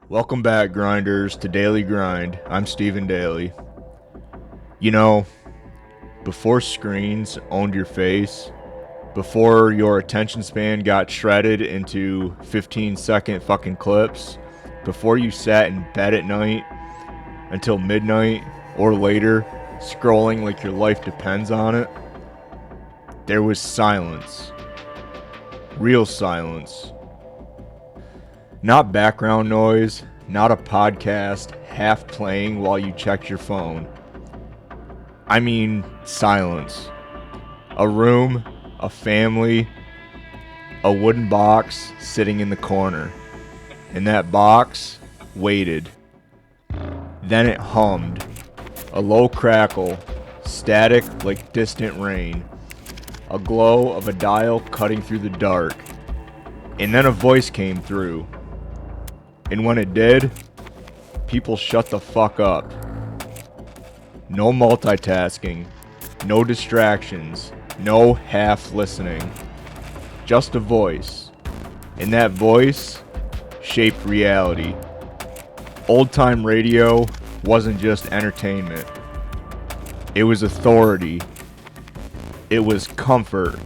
Welcome back, grinders, to Daily Grind. I'm Stephen Daly. You know, before screens owned your face, before your attention span got shredded into 15-second fucking clips, before you sat in bed at night until midnight or later, scrolling like your life depends on it, there was silence. Real silence. Not background noise, not a podcast half playing while you checked your phone. I mean silence. A room, a family, a wooden box sitting in the corner. And that box waited. Then it hummed. A low crackle, static like distant rain. A glow of a dial cutting through the dark. And then a voice came through. And when it did, people shut the fuck up. No multitasking, no distractions, no half listening. Just a voice. And that voice shaped reality. Old time radio wasn't just entertainment. It was authority. It was comfort.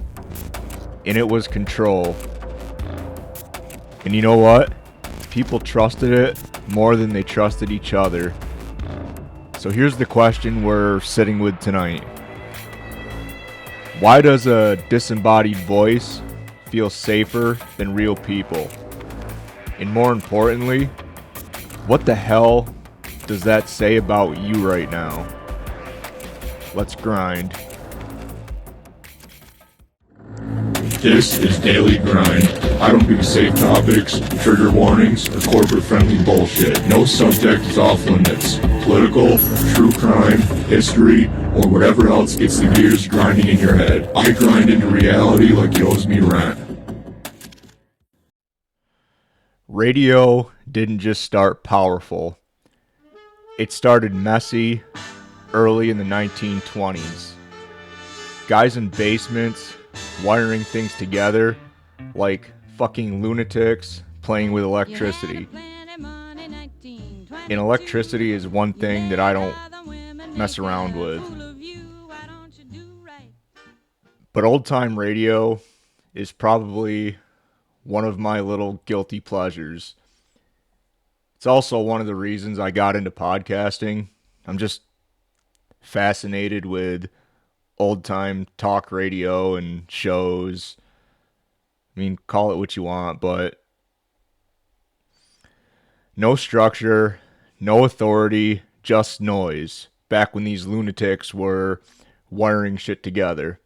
And it was control. And you know what? People trusted it more than they trusted each other. So here's the question we're sitting with tonight. Why does a disembodied voice feel safer than real people? And more importantly, what the hell does that say about you right now? Let's grind. This is Daily Grind. I don't do safe topics, trigger warnings, or corporate-friendly bullshit. No subject is off limits. Political, true crime, history, or whatever else gets the gears grinding in your head. I grind into reality like it owes me rent. Radio didn't just start powerful. It started messy early in the 1920s. Guys in basements wiring things together like fucking lunatics playing with electricity. And electricity is one thing that I don't mess around with. But old time radio is probably one of my little guilty pleasures. It's also one of the reasons I got into podcasting. I'm just fascinated with old time talk radio and shows. I mean, call it what you want, but no structure, no authority, just noise. Back when these lunatics were wiring shit together.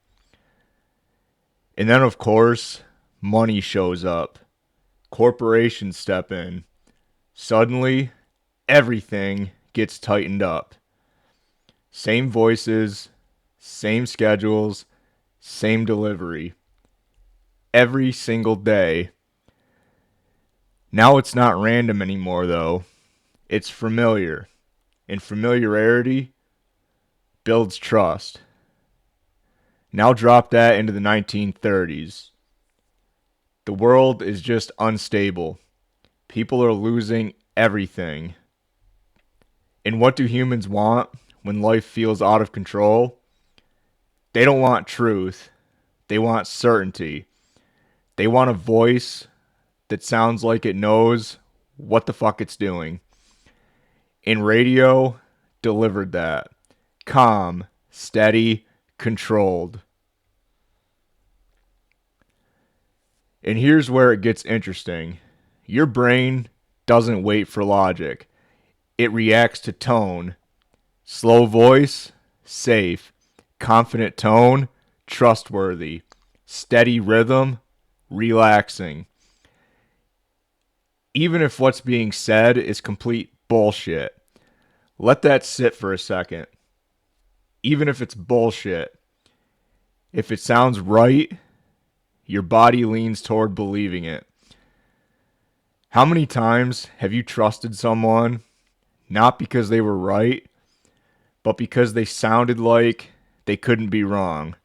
And then, of course, money shows up. Corporations step in. Suddenly, everything gets tightened up. Same voices, same schedules, same delivery. Every single day. Now it's not random anymore, though. It's familiar. And familiarity builds trust. Now drop that into the 1930s. The world is just unstable. People are losing everything. And what do humans want when life feels out of control? They don't want truth. They want certainty. They want a voice that sounds like it knows what the fuck it's doing. And radio delivered that. Calm, steady, controlled. And here's where it gets interesting. Your brain doesn't wait for logic. It reacts to tone. Slow voice, safe. Confident tone, trustworthy. Steady rhythm, relaxing. Even if what's being said is complete bullshit. Let that sit for a second. Even if it's bullshit. If it sounds right, your body leans toward believing it. How many times have you trusted someone, not because they were right, but because they sounded like they couldn't be wrong?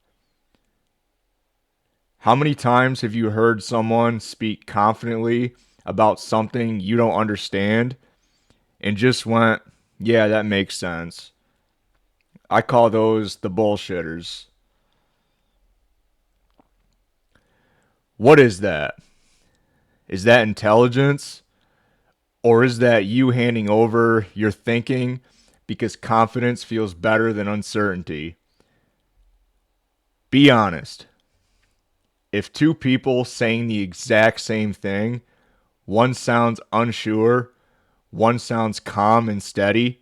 How many times have you heard someone speak confidently about something you don't understand and just went, yeah, that makes sense. I call those the bullshitters. What is that? Is that intelligence? Or is that you handing over your thinking because confidence feels better than uncertainty? Be honest. If two people saying the exact same thing, one sounds unsure, one sounds calm and steady,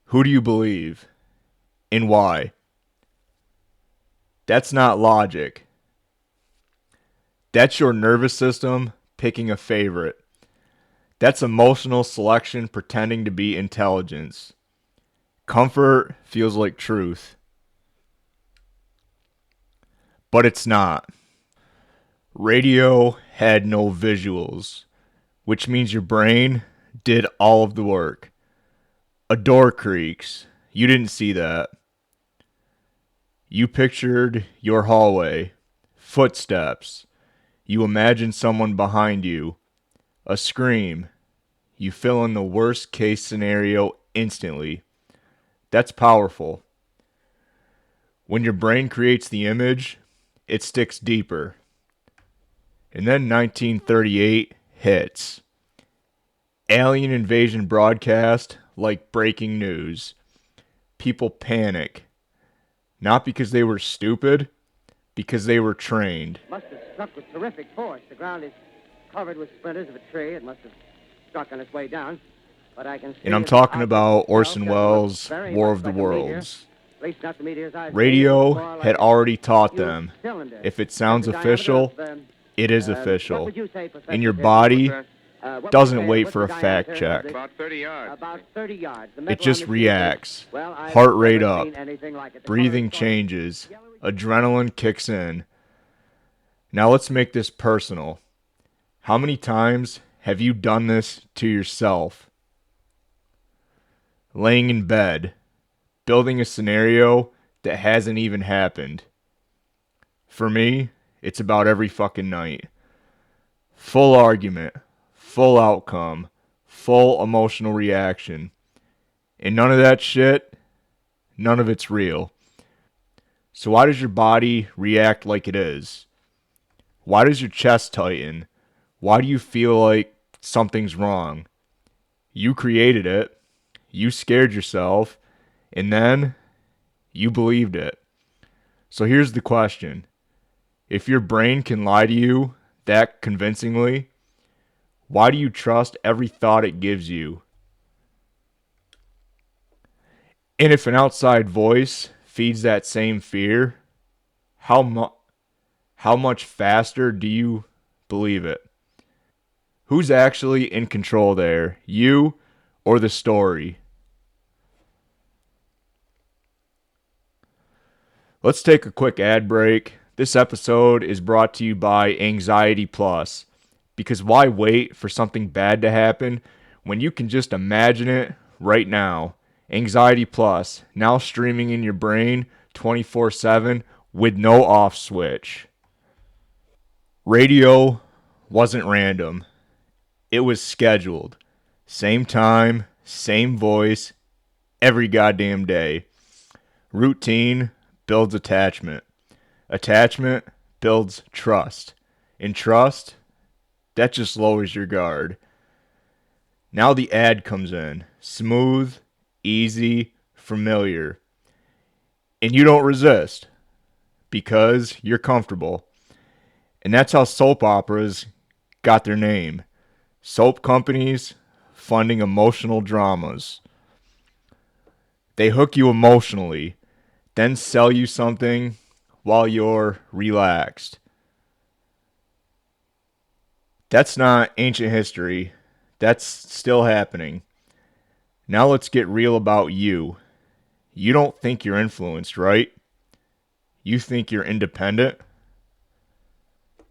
who do you believe? And why? That's not logic. That's your nervous system picking a favorite. That's emotional selection pretending to be intelligence. Comfort feels like truth, but it's not. Radio had no visuals, which means your brain did all of the work. A door creaks. You didn't see that. You pictured your hallway, footsteps. You imagined someone behind you, a scream. You fill in the worst case scenario instantly. That's powerful. When your brain creates the image, it sticks deeper. And then 1938 hits. Alien invasion broadcast like breaking news. People panic. Not because they were stupid, because they were trained. Must have struck with terrific force. The ground is covered with splinters of a tree. It must have struck on its way down. But I can see And I'm talking about Orson Welles' War of the Worlds. Radio had already taught them, if it sounds official, it is official. And your body doesn't wait for a fact check. About 30 yards. It just reacts. Heart rate up. Breathing changes. Adrenaline kicks in. Now let's make this personal. How many times have you done this to yourself? Laying in bed, building a scenario that hasn't even happened. For me, it's about every fucking night. Full argument, full outcome, full emotional reaction. And none of that shit, none of it's real. So why does your body react like it is? Why does your chest tighten? Why do you feel like something's wrong? You created it. You scared yourself. And then you believed it. So here's the question. If your brain can lie to you that convincingly, why do you trust every thought it gives you? And if an outside voice feeds that same fear, how much faster do you believe it? Who's actually in control there, you or the story? Let's take a quick ad break. This episode is brought to you by Anxiety Plus. Because why wait for something bad to happen when you can just imagine it right now? Anxiety Plus, now streaming in your brain 24/7 with no off switch. Radio wasn't random. It was scheduled. Same time, same voice, every goddamn day. Routine builds attachment. Attachment builds trust. And trust, that just lowers your guard. Now the ad comes in. Smooth, easy, familiar. And you don't resist because you're comfortable. And that's how soap operas got their name. Soap companies funding emotional dramas. They hook you emotionally, then sell you something while you're relaxed. That's not ancient history. That's still happening. Now let's get real about you. You don't think you're influenced, right? You think you're independent?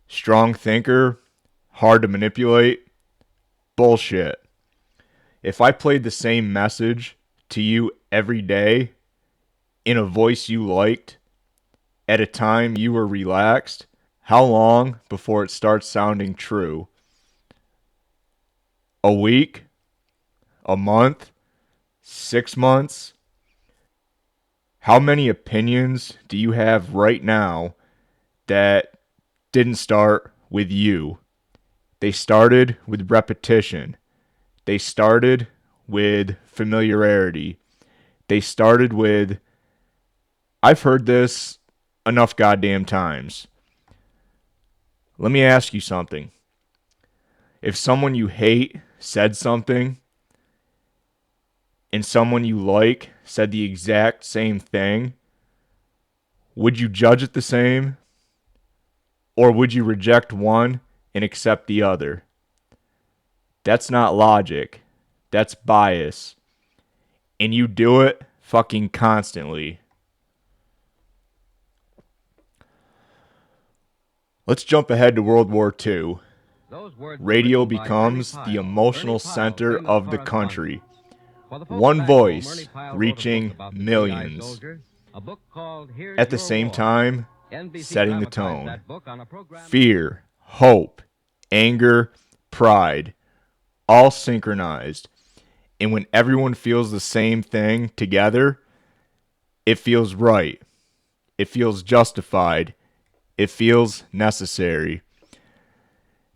Strong thinker? Hard to manipulate? Bullshit. If I played the same message to you every day, in a voice you liked, at a time you were relaxed, how long before it starts sounding true? A week? A month? 6 months? How many opinions do you have right now that didn't start with you? They started with repetition. They started with familiarity. They started with, I've heard this enough goddamn times. Let me ask you something. If someone you hate said something, and someone you like said the exact same thing, would you judge it the same? Or would you reject one and accept the other? That's not logic. That's bias. And you do it fucking constantly. Let's jump ahead to World War II. Radio becomes the emotional center of the country. One voice reaching millions. At the same time, setting the tone. Fear, hope, anger, pride, all synchronized. And when everyone feels the same thing together, it feels right. It feels justified. It feels necessary.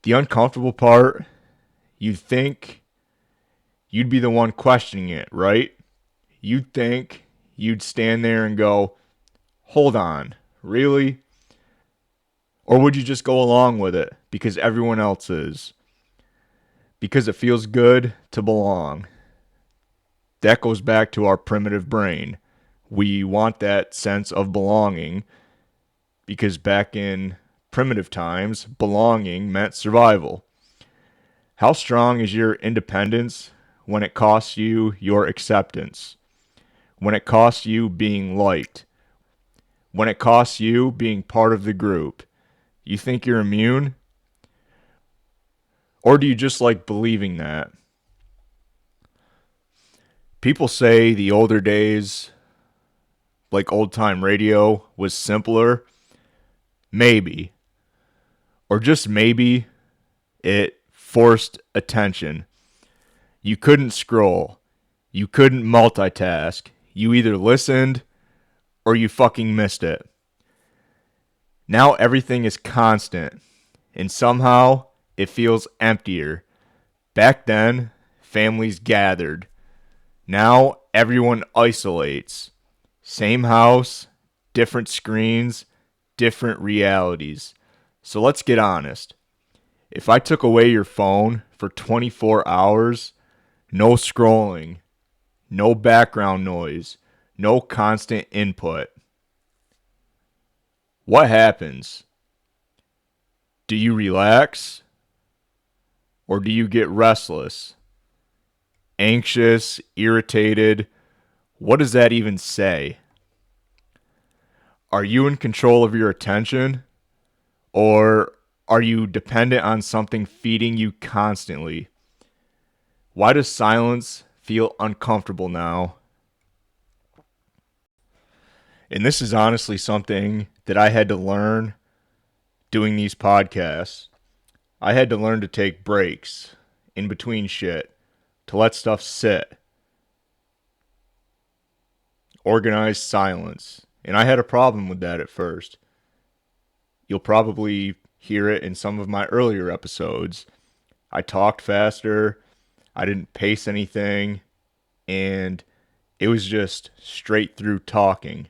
The uncomfortable part, you'd think you'd be the one questioning it, right? You'd think you'd stand there and go, hold on, really? Or would you just go along with it because everyone else is? Because it feels good to belong. That goes back to our primitive brain. We want that sense of belonging because back in primitive times, belonging meant survival. How strong is your independence when it costs you your acceptance? When it costs you being liked? When it costs you being part of the group? You think you're immune? Or do you just like believing that? People say the older days, like old time radio, was simpler. Maybe. Or just maybe it forced attention. You couldn't scroll. You couldn't multitask. You either listened or you fucking missed it. Now everything is constant, and somehow it feels emptier. Back then, families gathered. Now everyone isolates. Same house, different screens, different realities. So let's get honest. If I took away your phone for 24 hours, no scrolling, no background noise, no constant input, what happens? Do you relax? Or do you get restless? Anxious, irritated? What does that even say? Are you in control of your attention? Or are you dependent on something feeding you constantly? Why does silence feel uncomfortable now? And this is honestly something that I had to learn doing these podcasts. I had to learn to take breaks in between shit, to let stuff sit. Organized silence. And I had a problem with that at first. You'll probably hear it in some of my earlier episodes. I talked faster, I didn't pace anything, and it was just straight through talking.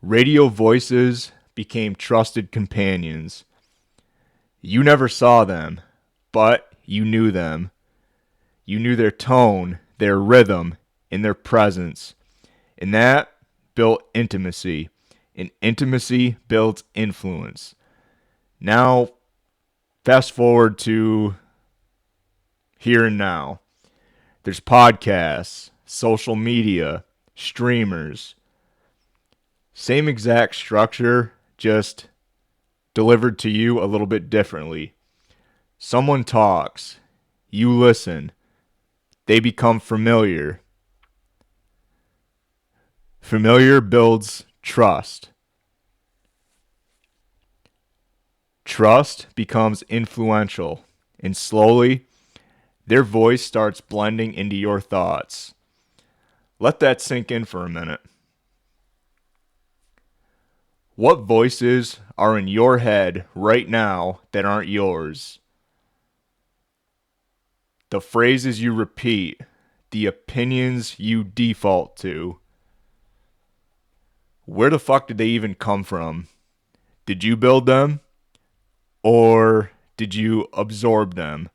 Radio voices became trusted companions. You never saw them, but you knew them. You knew their tone, their rhythm, and their presence. And that built intimacy. And intimacy builds influence. Now, fast forward to here and now. There's podcasts, social media, streamers. Same exact structure, just delivered to you a little bit differently. Someone talks, you listen, they become familiar. Familiar builds trust. Trust becomes influential, and slowly, their voice starts blending into your thoughts. Let that sink in for a minute. What voices are in your head right now that aren't yours? The phrases you repeat, the opinions you default to. Where the fuck did they even come from? Did you build them? Or did you absorb them?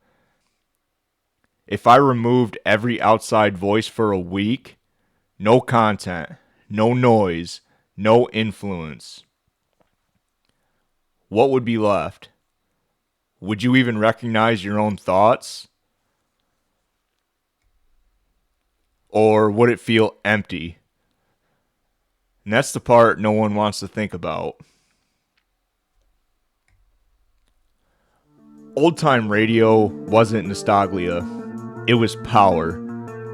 If I removed every outside voice for a week, no content, no noise, no influence, what would be left? Would you even recognize your own thoughts? Or would it feel empty? And that's the part no one wants to think about. Old-time radio wasn't nostalgia. It was power.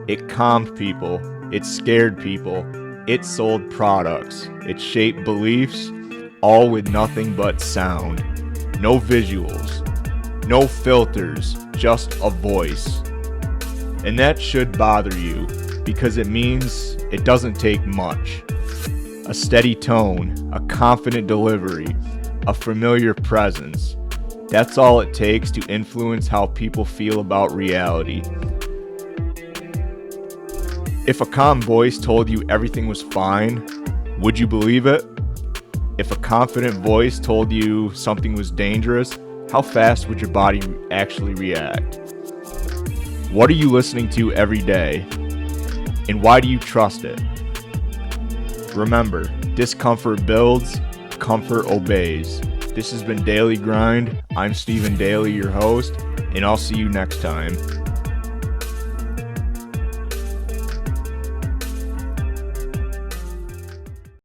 It calmed people. It scared people. It sold products. It shaped beliefs, all with nothing but sound. No visuals. No filters. Just a voice. And that should bother you, because it means it doesn't take much. A steady tone, a confident delivery, a familiar presence. That's all it takes to influence how people feel about reality. If a calm voice told you everything was fine, would you believe it? If a confident voice told you something was dangerous, how fast would your body actually react? What are you listening to every day? And why do you trust it? Remember, discomfort builds, comfort obeys. This has been Daily Grind. I'm Stephen Daly, your host, and I'll see you next time.